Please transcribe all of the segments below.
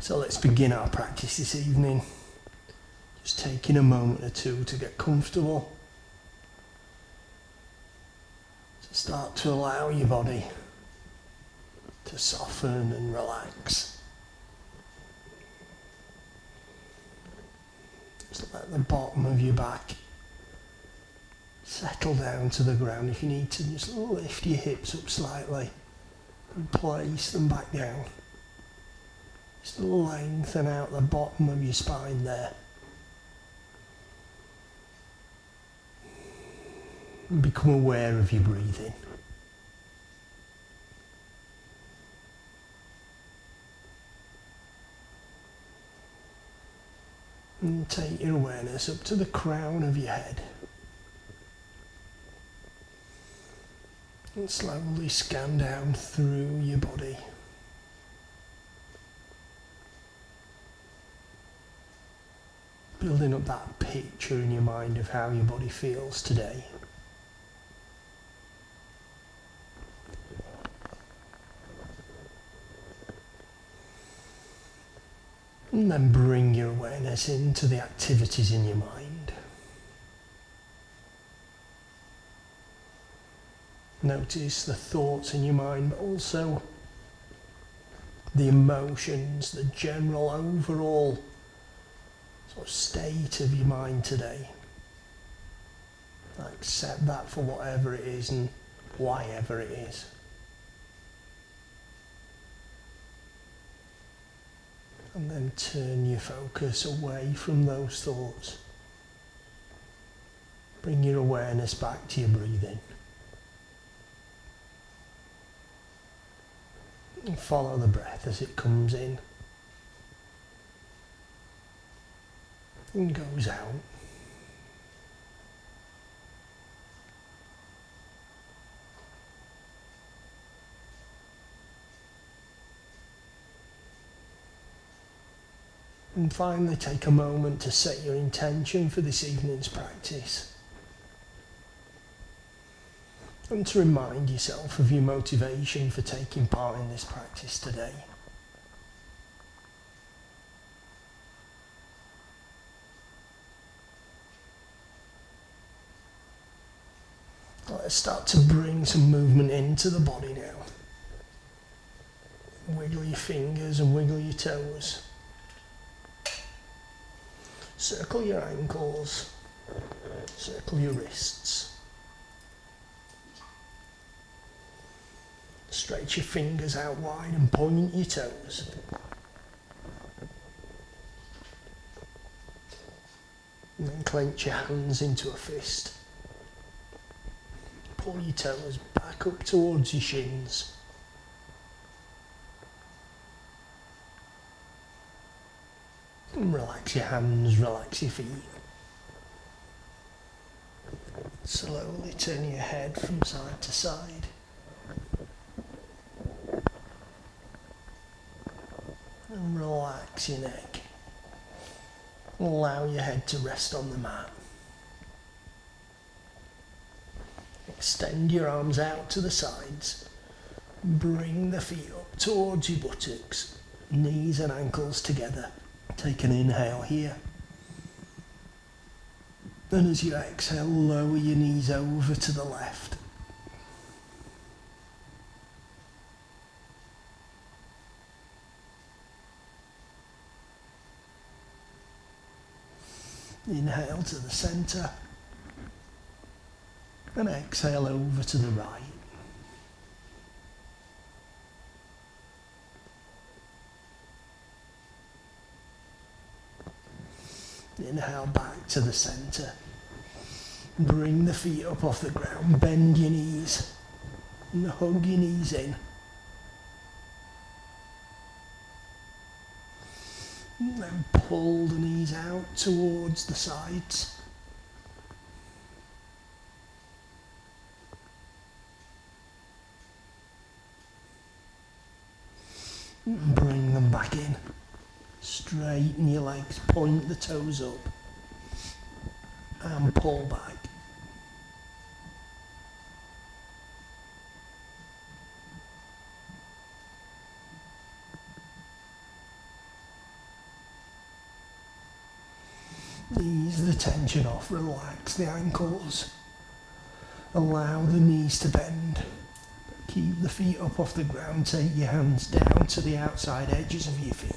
So let's begin our practice this evening. Just taking a moment or two to get comfortable. To start to allow your body to soften and relax. Just let the bottom of your back settle down to the ground. If you need to, just lift your hips up slightly and place them back down. Just lengthen out the bottom of your spine there. And become aware of your breathing. And take your awareness up to the crown of your head. And slowly scan down through your body. Building up that picture in your mind of how your body feels today. And then bring your awareness into the activities in your mind. Notice the thoughts in your mind, but also the emotions, the general overall sort of state of your mind today. Accept that for whatever it is and whyever it is. And then turn your focus away from those thoughts. Bring your awareness back to your breathing. And follow the breath as it comes in and goes out. And finally, take a moment to set your intention for this evening's practice. And to remind yourself of your motivation for taking part in this practice today. Let's start to bring some movement into the body now. Wiggle your fingers and wiggle your toes. Circle your ankles, circle your wrists. Stretch your fingers out wide and point your toes. And then clench your hands into a fist. Pull your toes back up towards your shins. And relax your hands, relax your feet. Slowly turn your head from side to side. And relax your neck. Allow your head to rest on the mat. Extend your arms out to the sides. Bring the feet up towards your buttocks. Knees and ankles together. Take an inhale here. And as you exhale, lower your knees over to the left. Inhale to the centre. And exhale over to the right. Inhale back to the centre. Bring the feet up off the ground. Bend your knees. And hug your knees in. And then pull the knees out towards the sides. And bring them back in. Straighten your legs, point the toes up and pull back. Ease the tension off, relax the ankles. Allow the knees to bend. Keep the feet up off the ground, take your hands down to the outside edges of your feet.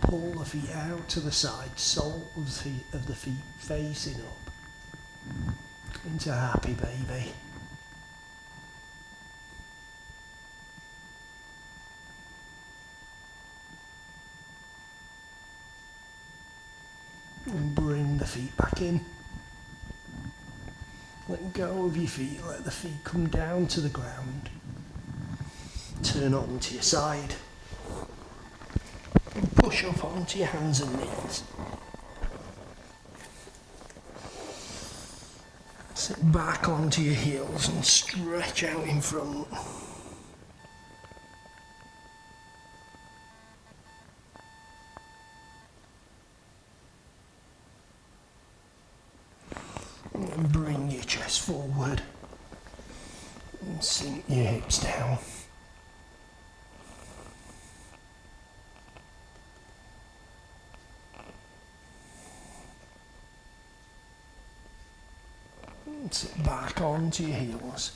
Pull the feet out to the side, soles of the feet facing up into happy baby. And bring the feet back in. Let go of your feet, let the feet come down to the ground. Turn onto your side. And push up onto your hands and knees. Sit back onto your heels and stretch out in front. And bring your chest forward and sink your hips down. And sit back onto your heels.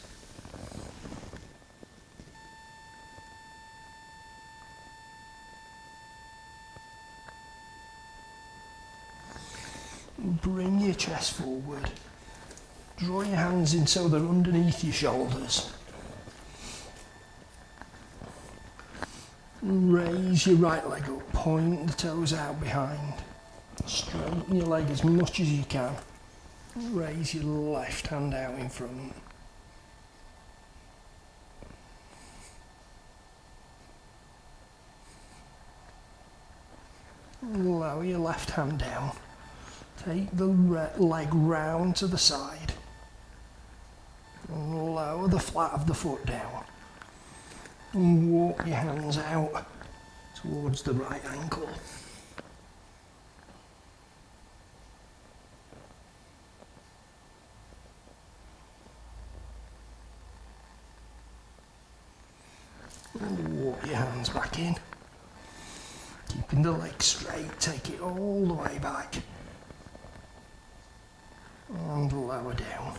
And bring your chest forward. Draw your hands in so they're underneath your shoulders. Raise your right leg up, point the toes out behind. Straighten your leg as much as you can. Raise your left hand out in front. Lower your left hand down. Take the leg round to the side. And lower the flat of the foot down. And walk your hands out towards the right ankle. And walk your hands back in. Keeping the leg straight, take it all the way back. And lower down.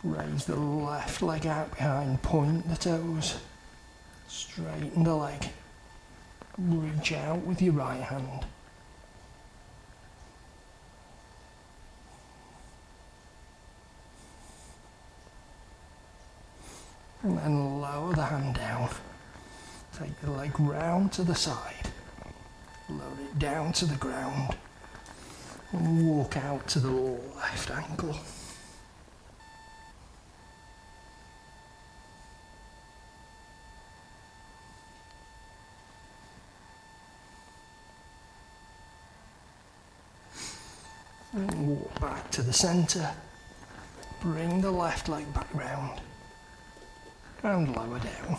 Raise the left leg out behind, point the toes. Straighten the leg. Reach out with your right hand. And then lower the hand down. Take the leg round to the side. Lower it down to the ground. And walk out to the left ankle. And walk back to the centre. Bring the left leg back round. And lower down.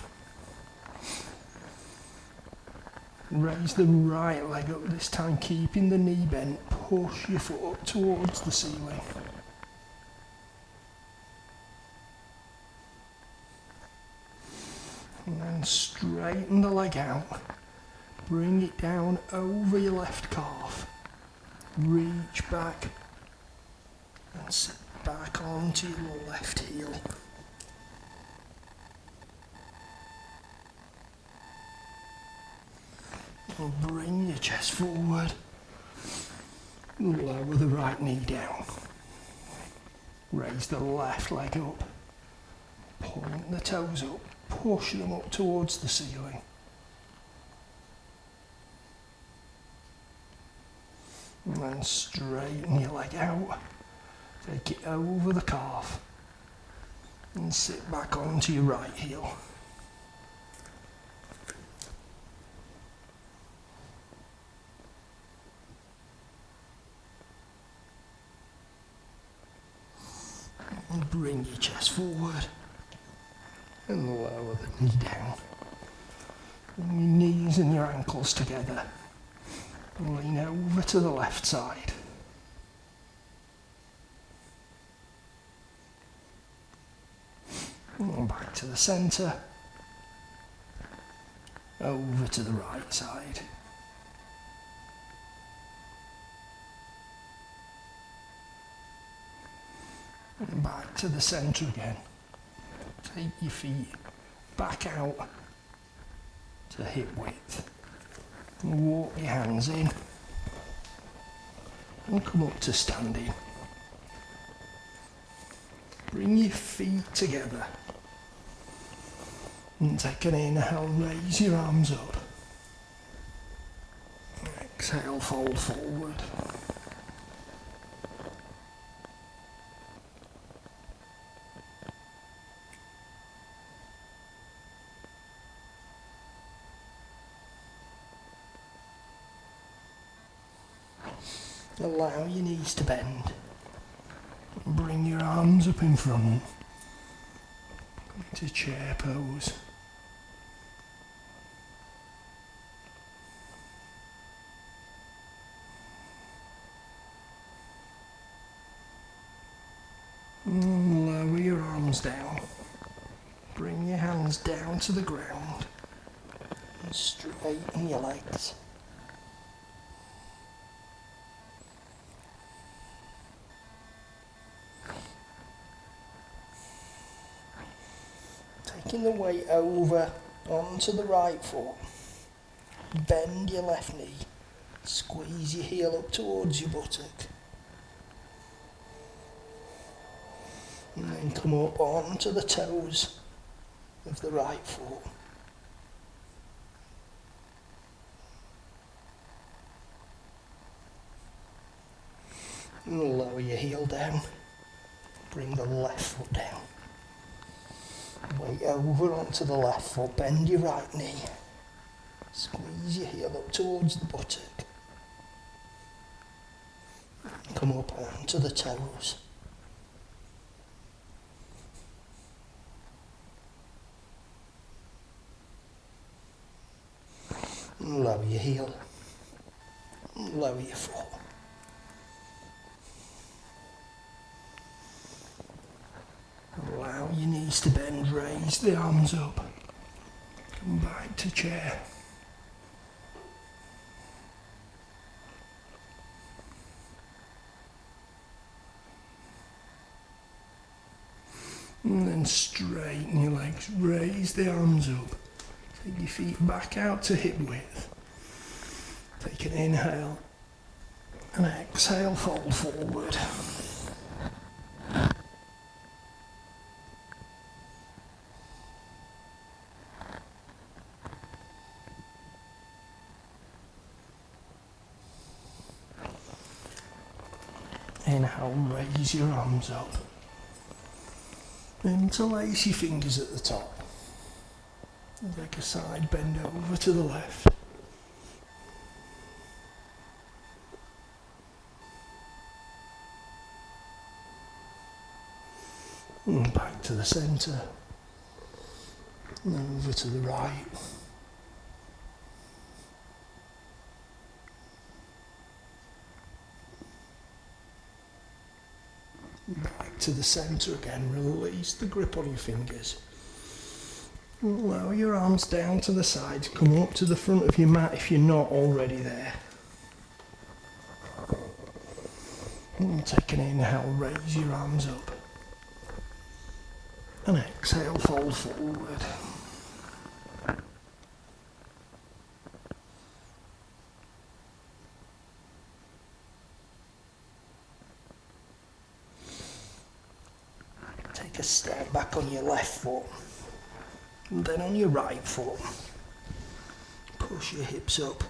Raise the right leg up this time, keeping the knee bent. Push your foot up towards the ceiling. And then straighten the leg out. Bring it down over your left calf. Reach back and sit back onto your left heel. And bring your chest forward. Lower the right knee down. Raise the left leg up. Point the toes up. Push them up towards the ceiling. And then straighten your leg out. Take it over the calf. And sit back onto your right heel. And bring your chest forward. And lower the knee down. Bring your knees and your ankles together. And lean over to the left side. And back to the centre. Over to the right side. And back to the centre again. Take your feet back out to hip width. And walk your hands in. And come up to standing. Bring your feet together. And take an inhale, raise your arms up. Exhale, fold forward. Allow your knees to bend. Bring your arms up in front. Into chair pose. Lower your arms down. Bring your hands down to the ground. And straighten your legs. Taking the weight over onto the right foot. Bend your left knee. Squeeze your heel up towards your buttock. And then come up onto the toes of the right foot. And lower your heel down. Bring the left foot down. Weight over onto the left foot. Bend your right knee. Squeeze your heel up towards the buttock. Come up onto the toes. Lower your heel, lower your foot. Allow your knees to bend, raise the arms up. Come back to chair. And then straighten your legs, raise the arms up. Take your feet back out to hip width. Take an inhale and exhale, fold forward. Inhale, raise your arms up. Interlace your fingers at the top. Take a side bend over to the left. And back to the centre. And over to the right. Back to the centre again. Release the grip on your fingers. Allow your arms down to the sides, come up to the front of your mat if you're not already there. And take an inhale, raise your arms up. And exhale, fold forward. Take a step back on your left foot. And then on your right foot, push your hips up,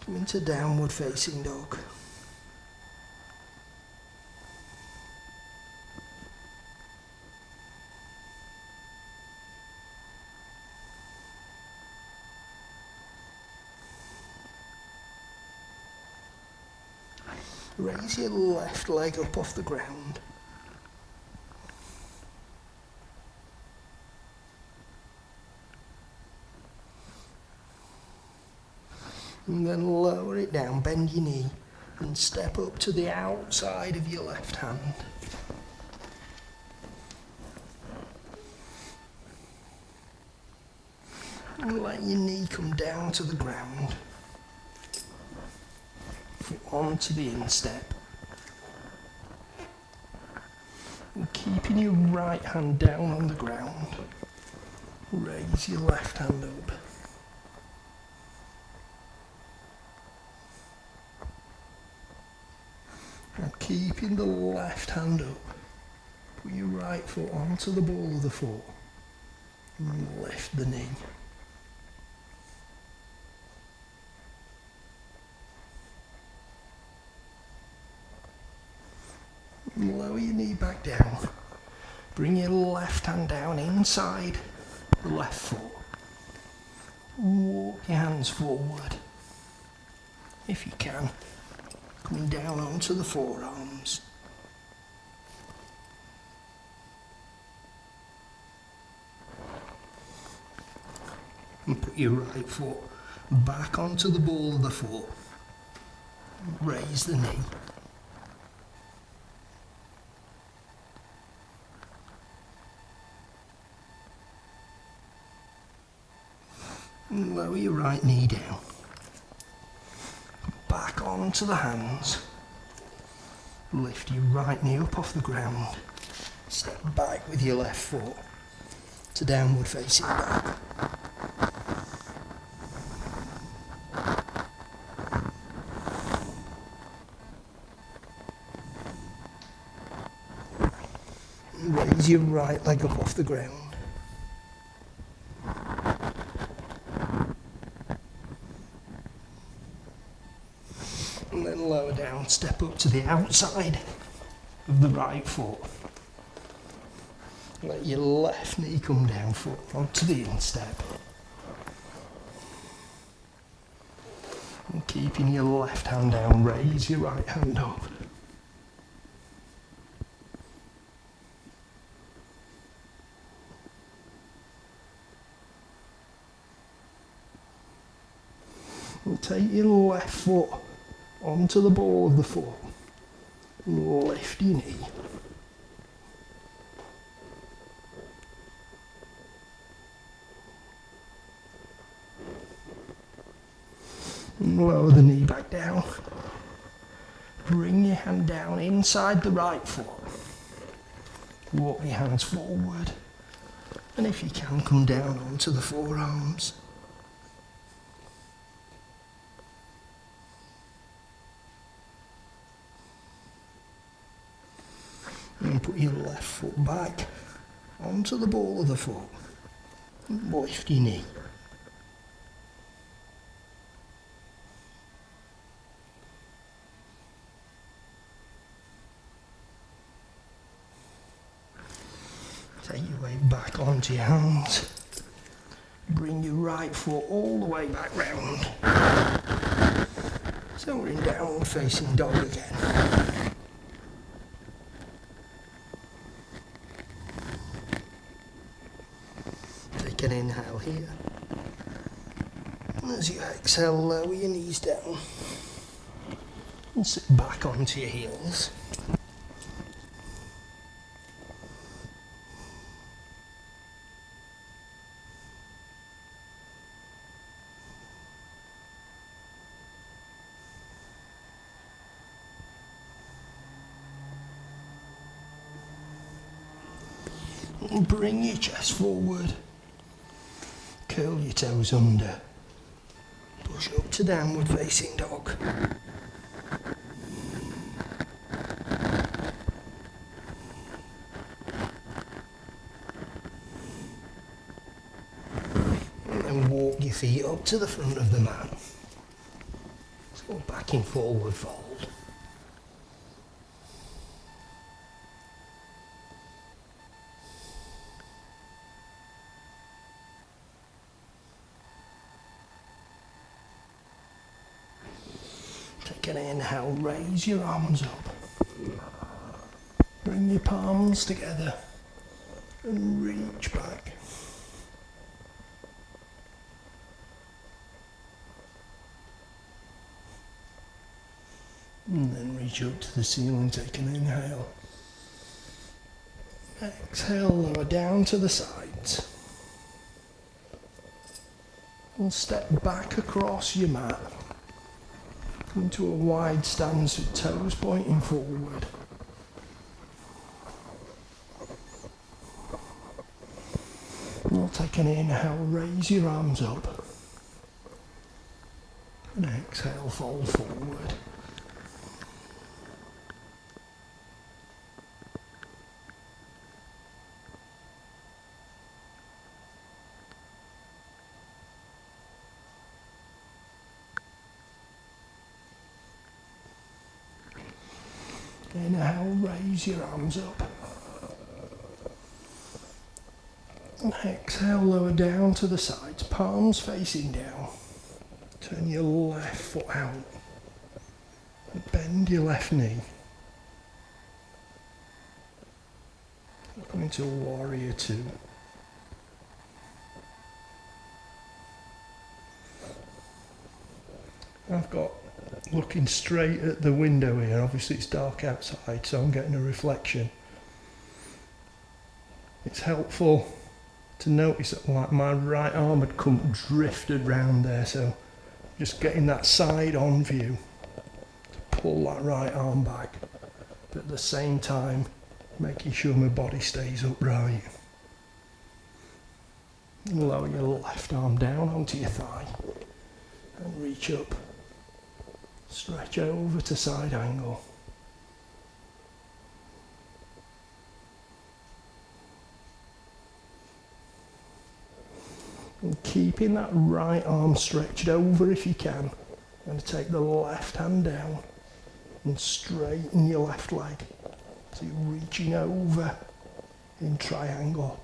come into downward facing dog. Raise your left leg up off the ground. And then lower it down, bend your knee and step up to the outside of your left hand. And let your knee come down to the ground. Foot onto the instep. And keeping your right hand down on the ground, raise your left hand up. And keeping the left hand up, put your right foot onto the ball of the foot and lift the knee. And lower your knee back down. Bring your left hand down inside the left foot. Walk your hands forward. If you can, coming down onto the forearms. And put your right foot back onto the ball of the foot. Raise the knee. And lower your right knee down. Back onto the hands. Lift your right knee up off the ground. Step back with your left foot to downward facing dog. And raise your right leg up off the ground. And then lower down, step up to the outside of the right foot. Let your left knee come down, foot onto the instep. And keeping your left hand down, raise your right hand up. And take your left foot onto the ball of the foot and lift your knee. And lower the knee back down. Bring your hand down inside the right foot. Walk your hands forward. And if you can, come down onto the forearms. And put your left foot back onto the ball of the foot and lift your knee. Take your weight back onto your hands. Bring your right foot all the way back round. So we're in downward facing dog again. Take an inhale here. And as you exhale, lower your knees down. And sit back onto your heels. And bring your chest forward. Curl your toes under. Push up to downward facing dog. And then walk your feet up to the front of the mat. So back in forward fold. Take an inhale, raise your arms up. Bring your palms together and reach back. And then reach up to the ceiling, take an inhale. Exhale, lower down to the sides. And step back across your mat. Into a wide stance with toes pointing forward. take an inhale, raise your arms up. And exhale, fold forward. Inhale, raise your arms up. And exhale, lower down to the sides, palms facing down. Turn your left foot out. And bend your left knee. Come into warrior two. I've got looking straight at the window here. Obviously it's dark outside, so I'm getting a reflection. It's helpful to notice that like my right arm had come drifted round there, so just getting that side on view to pull that right arm back, but at the same time making sure my body stays upright. And lower your left arm down onto your thigh and reach up. Stretch over to side angle. And keeping that right arm stretched over if you can. I'm going to take the left hand down and straighten your left leg. So you're reaching over in triangle.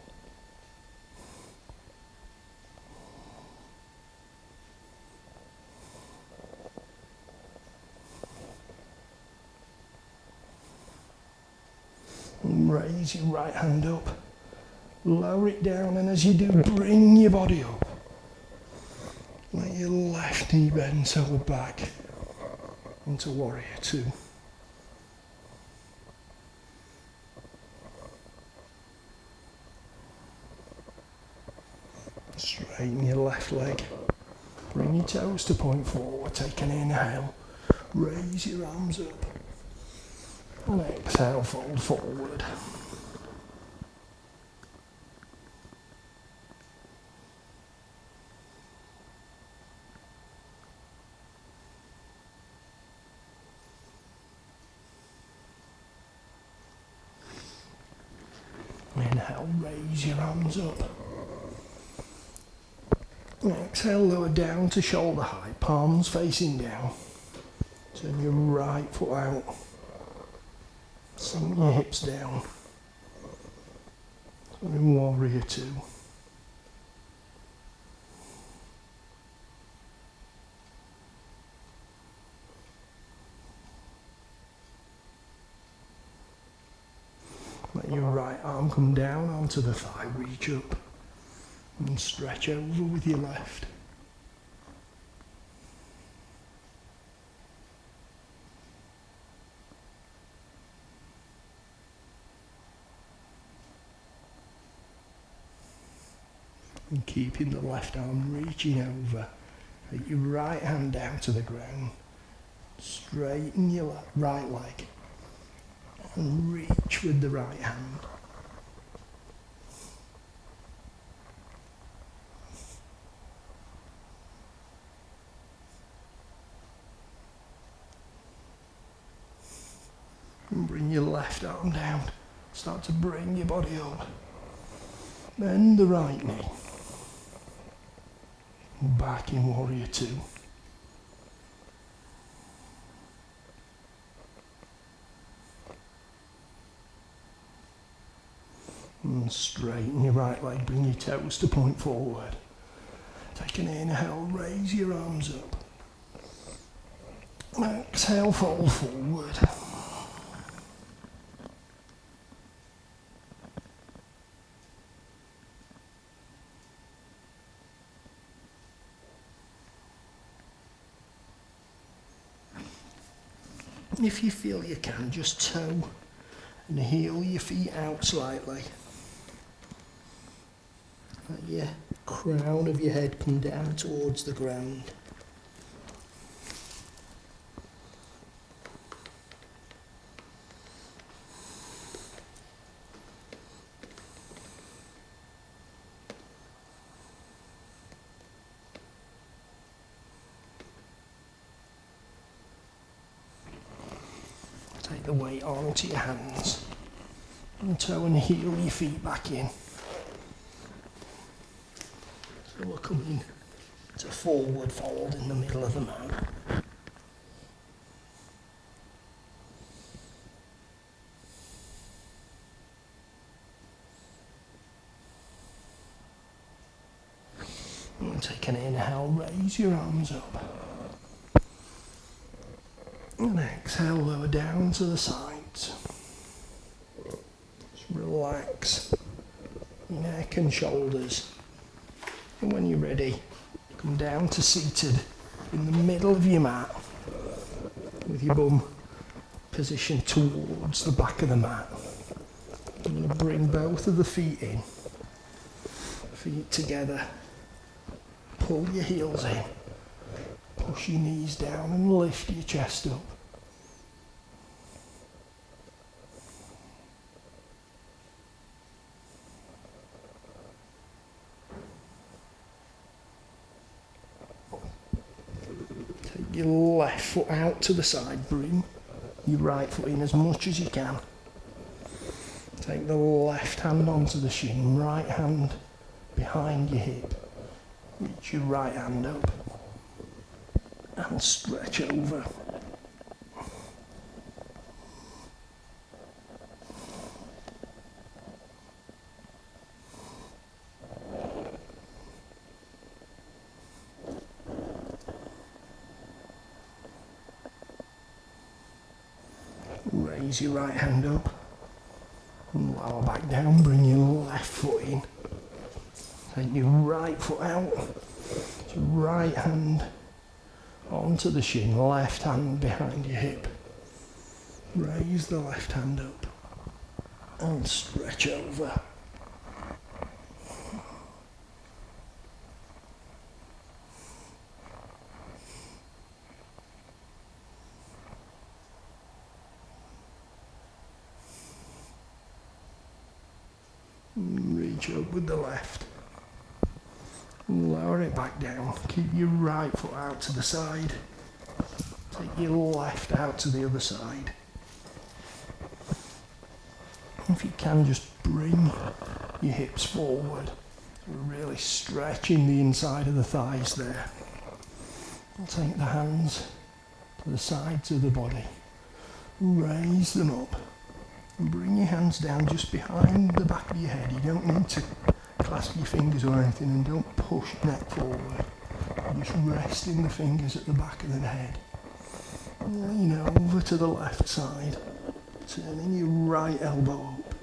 And raise your right hand up. Lower it down, and as you do, bring your body up. Let your left knee bend so we're back into warrior two. Straighten your left leg. Bring your toes to point forward. Take an inhale. Raise your arms up. And exhale, fold forward. Inhale, raise your arms up. Exhale, lower down to shoulder height, palms facing down. Turn your right foot out. Sink your hips down. So in warrior two. Let your right arm come down onto the thigh, reach up and stretch over with your left. And keeping the left arm reaching over, take your right hand down to the ground, straighten your right leg and reach with the right hand. And bring your left arm down. Start to bring your body up. Bend the right knee. Back in warrior two. And straighten your right leg, bring your toes to point forward. Take an inhale, raise your arms up. Exhale, fold forward. If you feel you can, just toe and heel your feet out slightly. Let your crown of your head come down towards the ground. the weight onto your hands and toe and heel your feet back in. So we're coming to forward fold in the middle of the mat. And take an inhale, raise your arms up. And exhale, lower down to the sides. Just relax your neck and shoulders. And when you're ready, come down to seated in the middle of your mat with your bum positioned towards the back of the mat. You're going to bring both of the feet in, feet together. Pull your heels in, push your knees down and lift your chest up. Take your left foot out to the side, bring your right foot in as much as you can. Take the left hand onto the shin, right hand behind your hip. Reach your right hand up and stretch over. Raise your right hand up and lower back down. Bring your left foot in. Take your right foot out. So right hand onto the shin, left hand behind your hip. Raise the left hand up and stretch over. Reach up with the left. Lower it back down. Keep your right foot out to the side. Take your left out to the other side. If you can, just bring your hips forward. We're really stretching the inside of the thighs there. I'll take the hands to the sides of the body. Raise them up. And bring your hands down just behind the back of your head. You don't need to clasp your fingers or anything, and don't push neck forward. Just resting the fingers at the back of the head. Lean over to the left side, turning your right elbow up.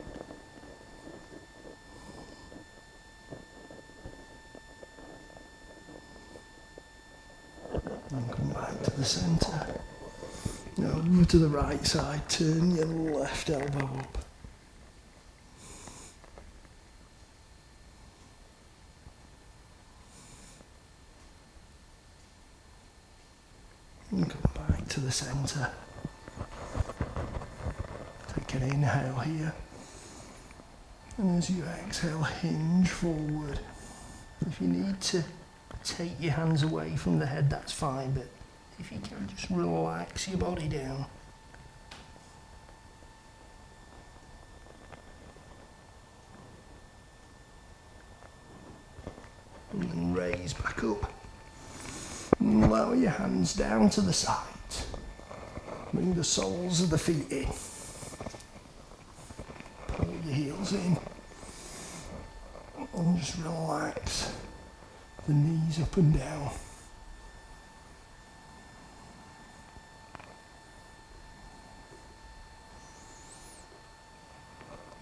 And come back to the centre. Over to the right side, turn your left elbow up. And come back to the centre. Take an inhale here. And as you exhale, hinge forward. If you need to take your hands away from the head, that's fine, but if you can, just relax your body down. And then raise back up. And lower your hands down to the sides. Bring the soles of the feet in. Pull your heels in. And just relax the knees up and down.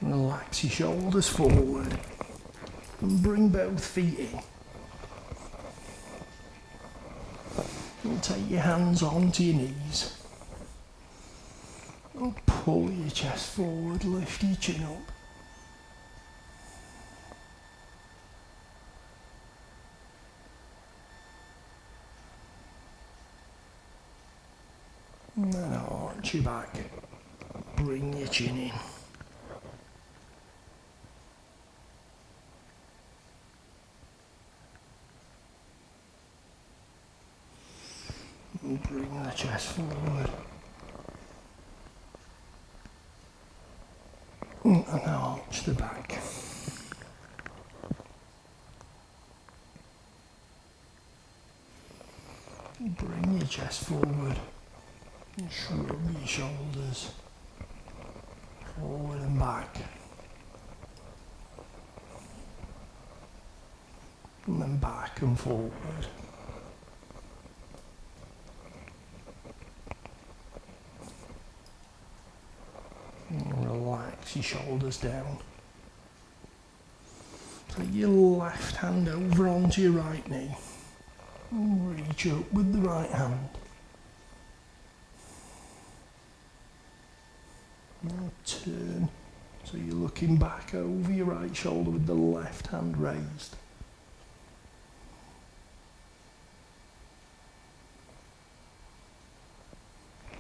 Relax your shoulders forward and bring both feet in. And take your hands onto your knees and pull your chest forward, lift your chin up. And then arch your back, bring your chin in. And bring the chest forward. And arch the back. Bring your chest forward and shrug your shoulders forward and back. And then back and forward. And relax your shoulders down. Take your left hand over onto your right knee. And reach up with the right hand. Now turn so you're looking back over your right shoulder with the left hand raised.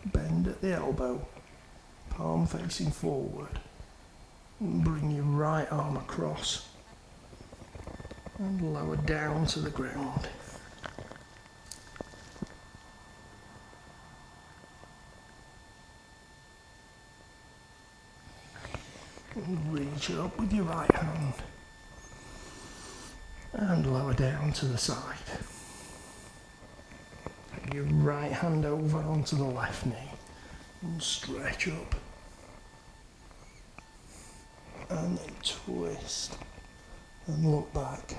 Bend at the elbow, palm facing forward, and bring your right arm across and lower down to the ground. And reach up with your right hand and lower down to the side. Take your right hand over onto the left knee and stretch up. And then twist and look back.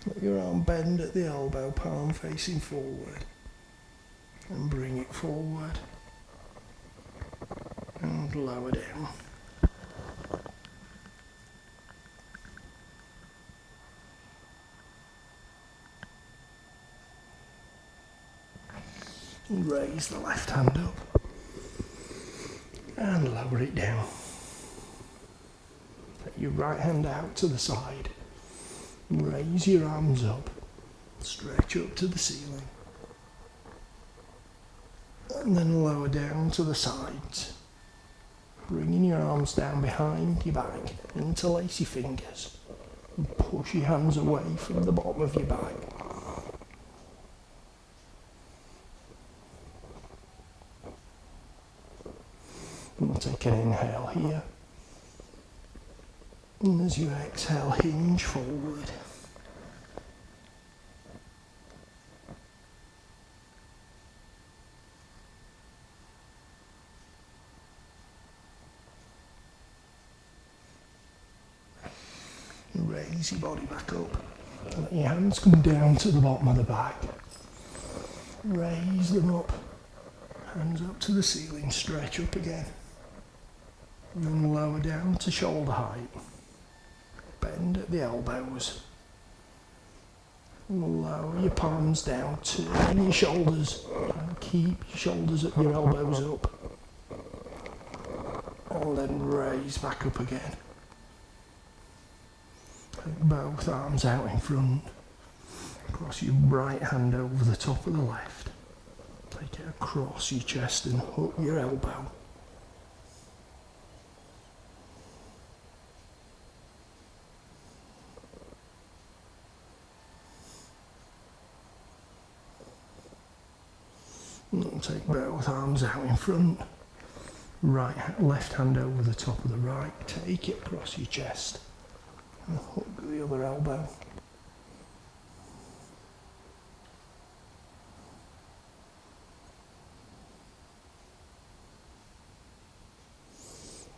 Let your arm bend at the elbow, palm facing forward. And bring it forward and lower down. And raise the left hand up and lower it down. Take your right hand out to the side and raise your arms up, stretch up to the ceiling. And then lower down to the sides, bringing your arms down behind your back, interlace your fingers, and push your hands away from the bottom of your back. And we'll take an inhale here, and as you exhale, hinge forward. Raise your body back up. Let your hands come down to the bottom of the back. Raise them up. Hands up to the ceiling. Stretch up again. And then lower down to shoulder height. Bend at the elbows. And lower your palms down. Turn your shoulders. And keep your shoulders at your elbows up. And then raise back up again. Take both arms out in front. Cross your right hand over the top of the left. Take it across your chest and hook your elbow. And take both arms out in front. Left hand over the top of the right. Take it across your chest. And hook the other elbow.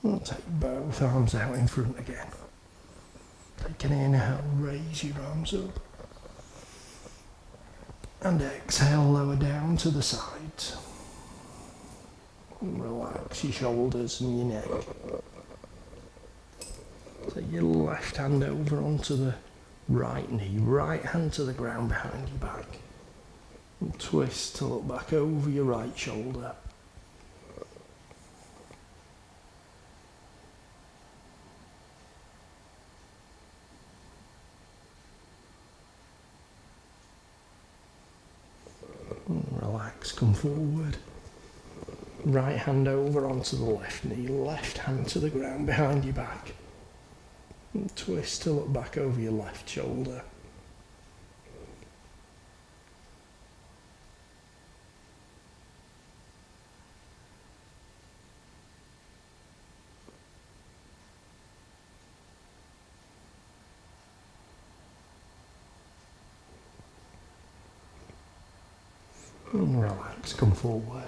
And take both arms out in front again. Take an inhale, raise your arms up. And exhale, lower down to the sides. And relax your shoulders and your neck. Take your left hand over onto the right knee, right hand to the ground behind your back. And twist to look back over your right shoulder. And relax, come forward. Right hand over onto the left knee, left hand to the ground behind your back. And twist to look back over your left shoulder. And relax, come forward.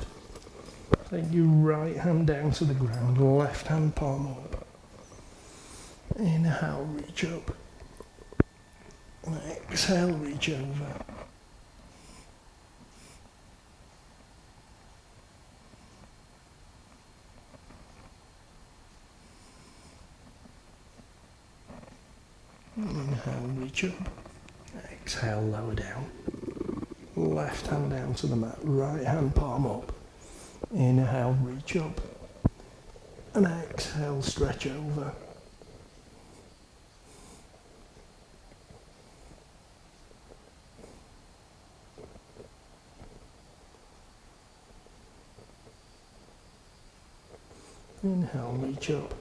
Take your right hand down to the ground, left hand palm up. Inhale, reach up. And exhale, reach over. Inhale, reach up. Exhale, lower down. Left hand down to the mat, right hand palm up. Inhale, reach up. And exhale, stretch over. Inhale, reach up.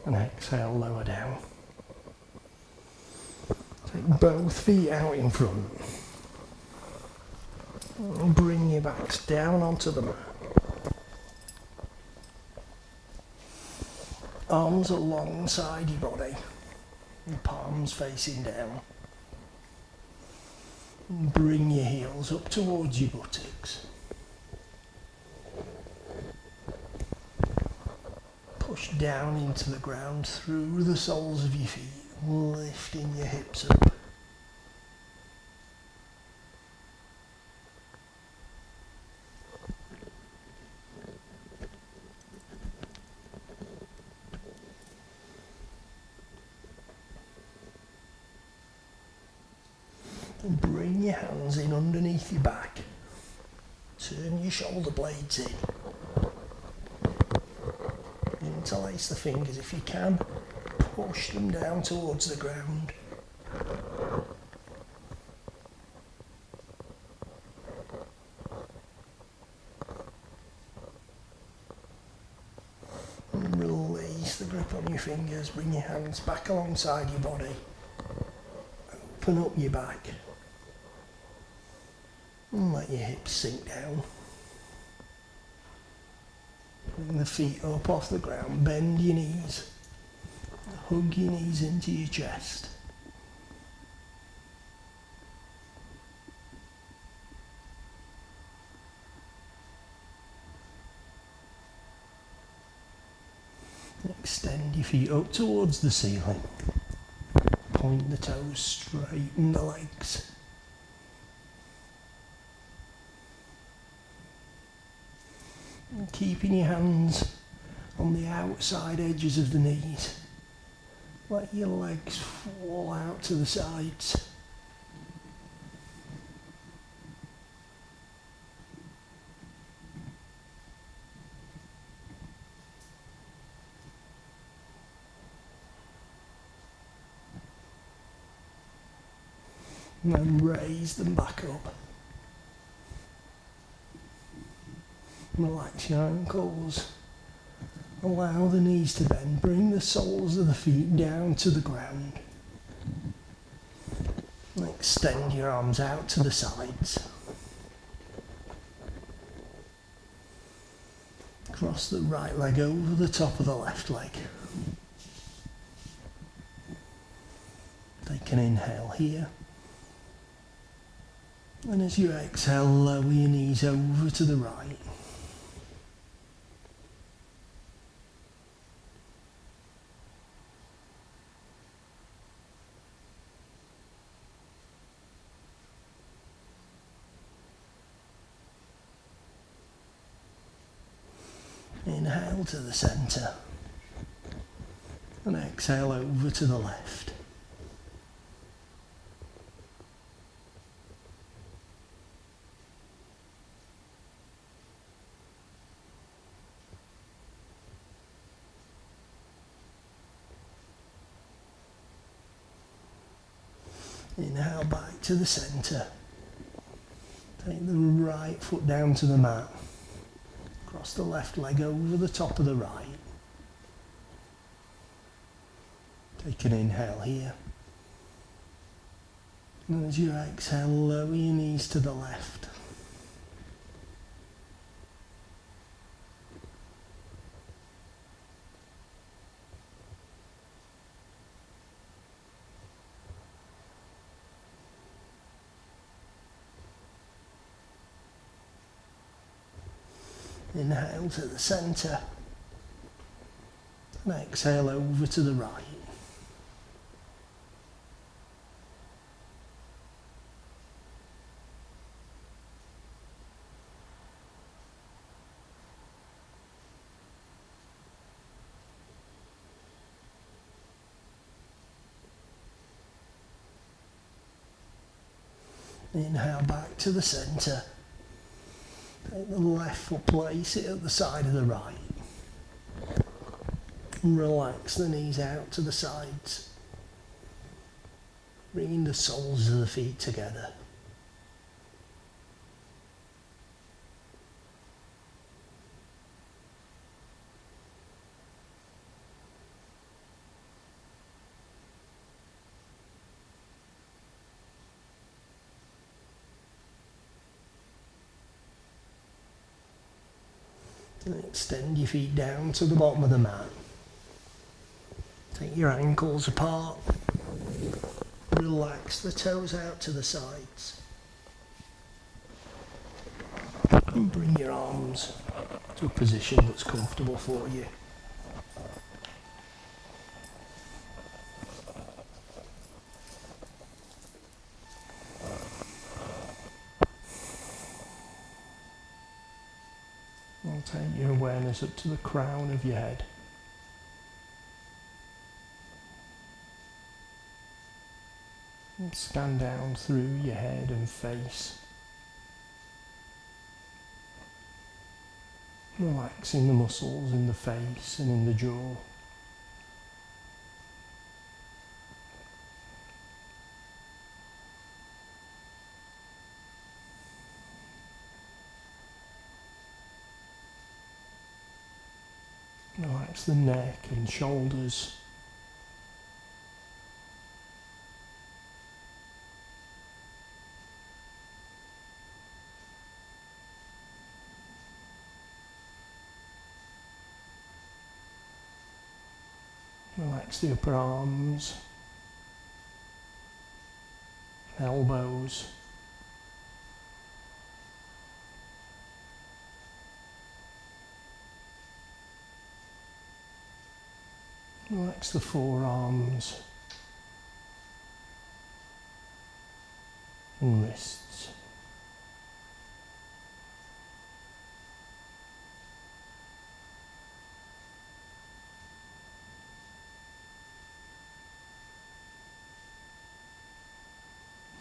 And exhale, lower down. Take both feet out in front. And bring your backs down onto the mat. Arms alongside your body. And palms facing down. And bring your heels up towards your buttocks. Push down into the ground through the soles of your feet, lifting your hips up. And bring your hands in underneath your back. Turn your shoulder blades in. Interlace the fingers if you can. Push them down towards the ground. And release the grip on your fingers. Bring your hands back alongside your body. Open up your back. And let your hips sink down. Bring the feet up off the ground, bend your knees, hug your knees into your chest. Extend your feet up towards the ceiling. Point the toes, straighten the legs. And keeping your hands on the outside edges of the knees. Let your legs fall out to the sides. And then raise them back up. Relax your ankles. Allow the knees to bend. Bring the soles of the feet down to the ground. And extend your arms out to the sides. Cross the right leg over the top of the left leg. Take an inhale here. And as you exhale, lower your knees over to the right. Inhale to the centre. And exhale over to the left. Inhale back to the centre. Take the right foot down to the mat. Cross the left leg over the top of the right. Take an inhale here. And as you exhale, lower your knees to the left. Inhale to the centre. And exhale over to the right. Inhale back to the centre. Take the left foot, place it at the side of the right. And relax the knees out to the sides. Bringing the soles of the feet together. And extend your feet down to the bottom of the mat. Take your ankles apart. Relax the toes out to the sides. And bring your arms to a position that's comfortable for you. And take your awareness up to the crown of your head. And scan down through your head and face. Relaxing the muscles in the face and in the jaw. Relax the neck and shoulders. Relax the upper arms, elbows. Relax the forearms and wrists.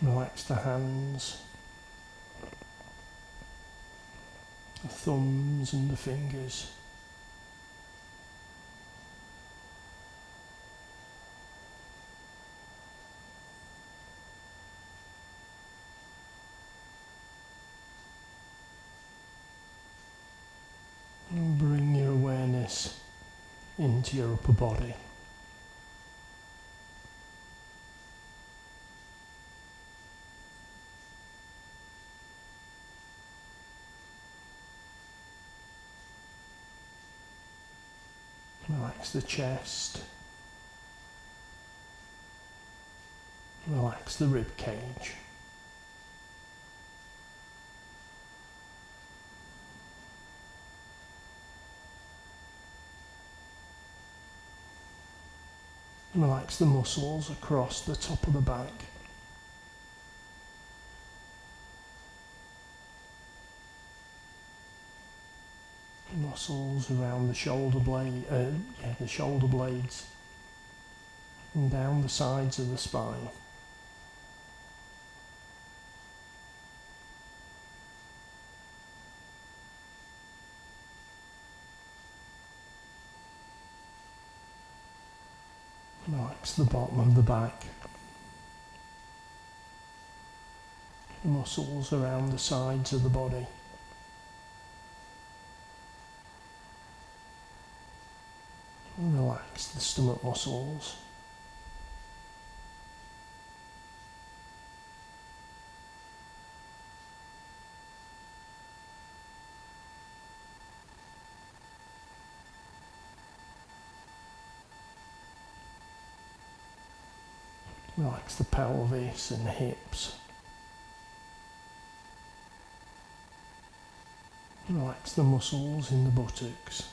Relax the hands, the thumbs and the fingers. And bring your awareness into your upper body. Relax the chest. Relax the rib cage. Relax the muscles across the top of the back. Muscles around the shoulder blade, the shoulder blades, and down the sides of the spine. Relax the bottom of the back, the muscles around the sides of the body. And relax the stomach muscles. Relax the pelvis and hips. Relax the muscles in the buttocks.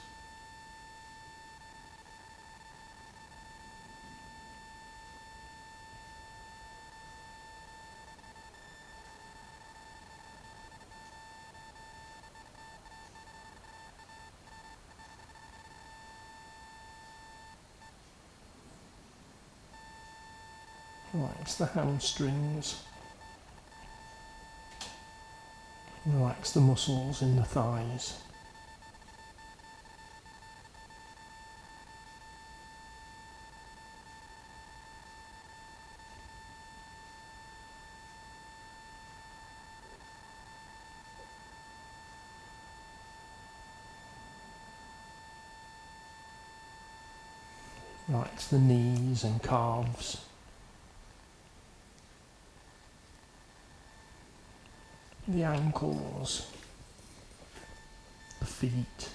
Relax the hamstrings. Relax the muscles in the thighs. Relax the knees and calves. The ankles, the feet,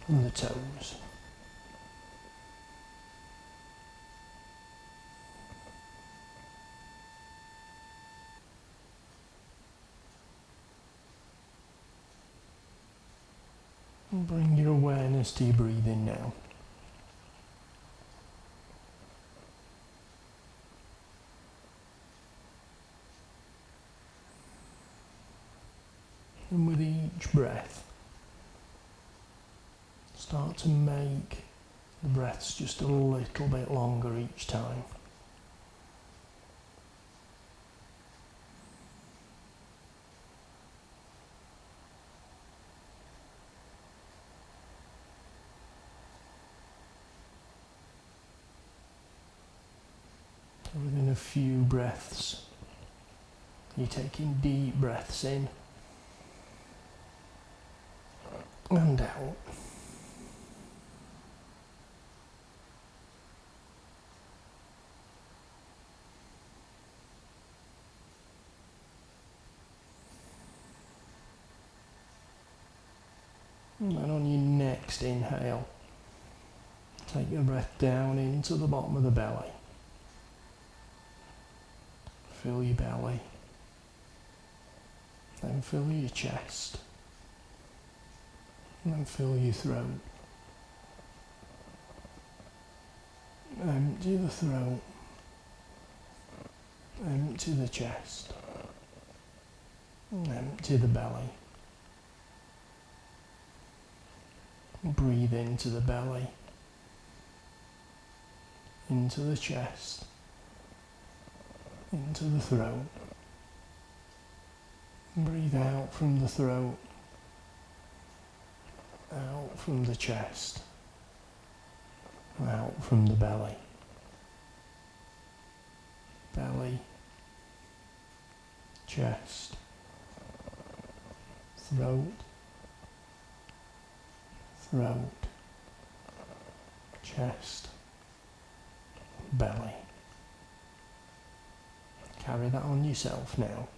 and the toes. And bring your awareness to your breathing now. And with each breath, start to make the breaths just a little bit longer each time. Within a few breaths, you're taking deep breaths in and out. And then on your next inhale, take your breath down into the bottom of the belly. Fill your belly. Then fill your chest. And then fill your throat. Empty the throat. Empty the chest. And empty the belly. Breathe into the belly, into the chest, into the throat. Breathe out from the throat, out from the chest, out from the belly. Belly, chest, throat, throat, chest, belly. Carry that on yourself now.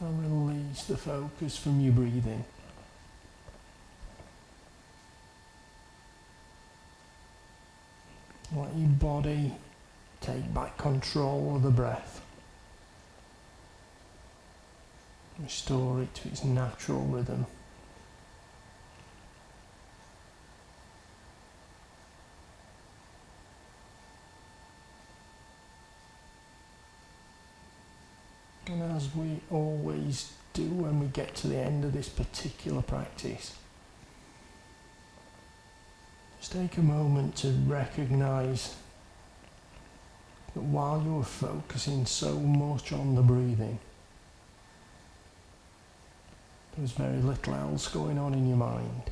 And release the focus from your breathing. Let your body take back control of the breath. Restore it to its natural rhythm. And as we always do when we get to the end of this particular practice, just take a moment to recognise that while you're focusing so much on the breathing, there's very little else going on in your mind.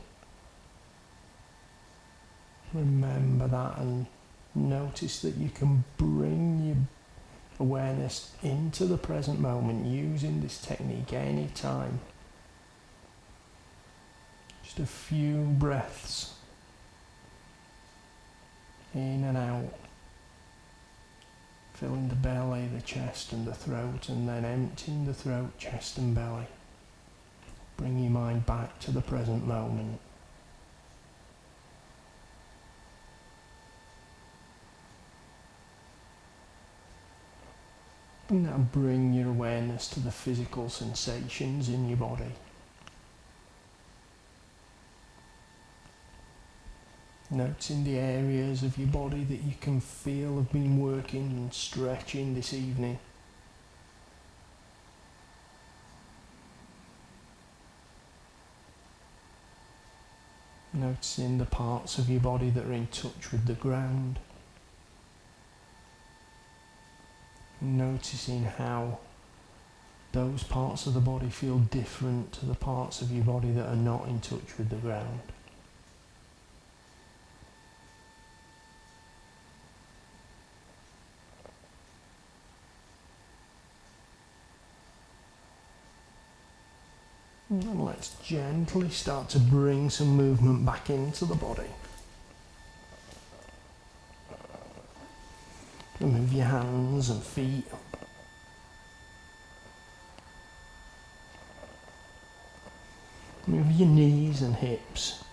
Remember that and Notice that you can bring your awareness into the present moment using this technique any time. Just a few breaths in and out, filling the belly, the chest and the throat, and then emptying the throat, chest and belly. Bring your mind back to the present moment. And now bring your awareness to the physical sensations in your body. Noticing the areas of your body that you can feel have been working and stretching this evening. Noticing the parts of your body that are in touch with the ground. Noticing how those parts of the body feel different to the parts of your body that are not in touch with the ground. And let's gently start to bring some movement back into the body. Move your hands and feet. Move your knees and hips.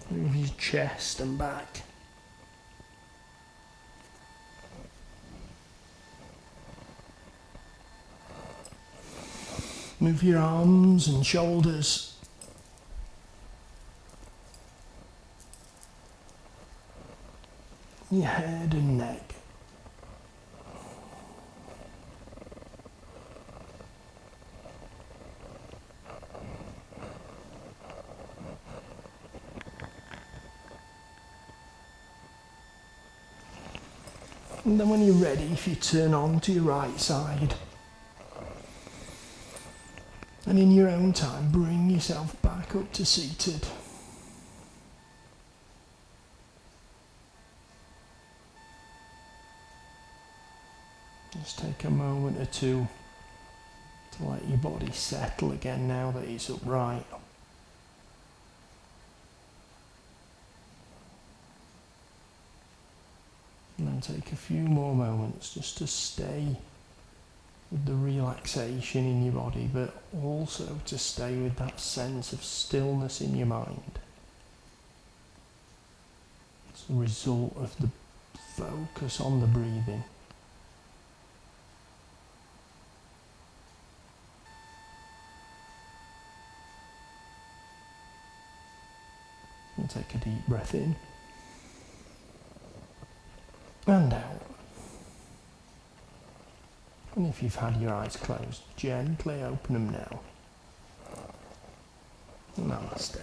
Move your chest and back. Move your arms and shoulders. Your head and neck. And then when you're ready, if you turn on to your right side, and in your own time, bring yourself back up to seated. Just take a moment or two to let your body settle again now that it's upright. And then take a few more moments just to stay with the relaxation in your body, but also to stay with that sense of stillness in your mind. It's a result of the focus on the breathing. And take a deep breath in and out. And if you've had your eyes closed, gently open them now. Namaste.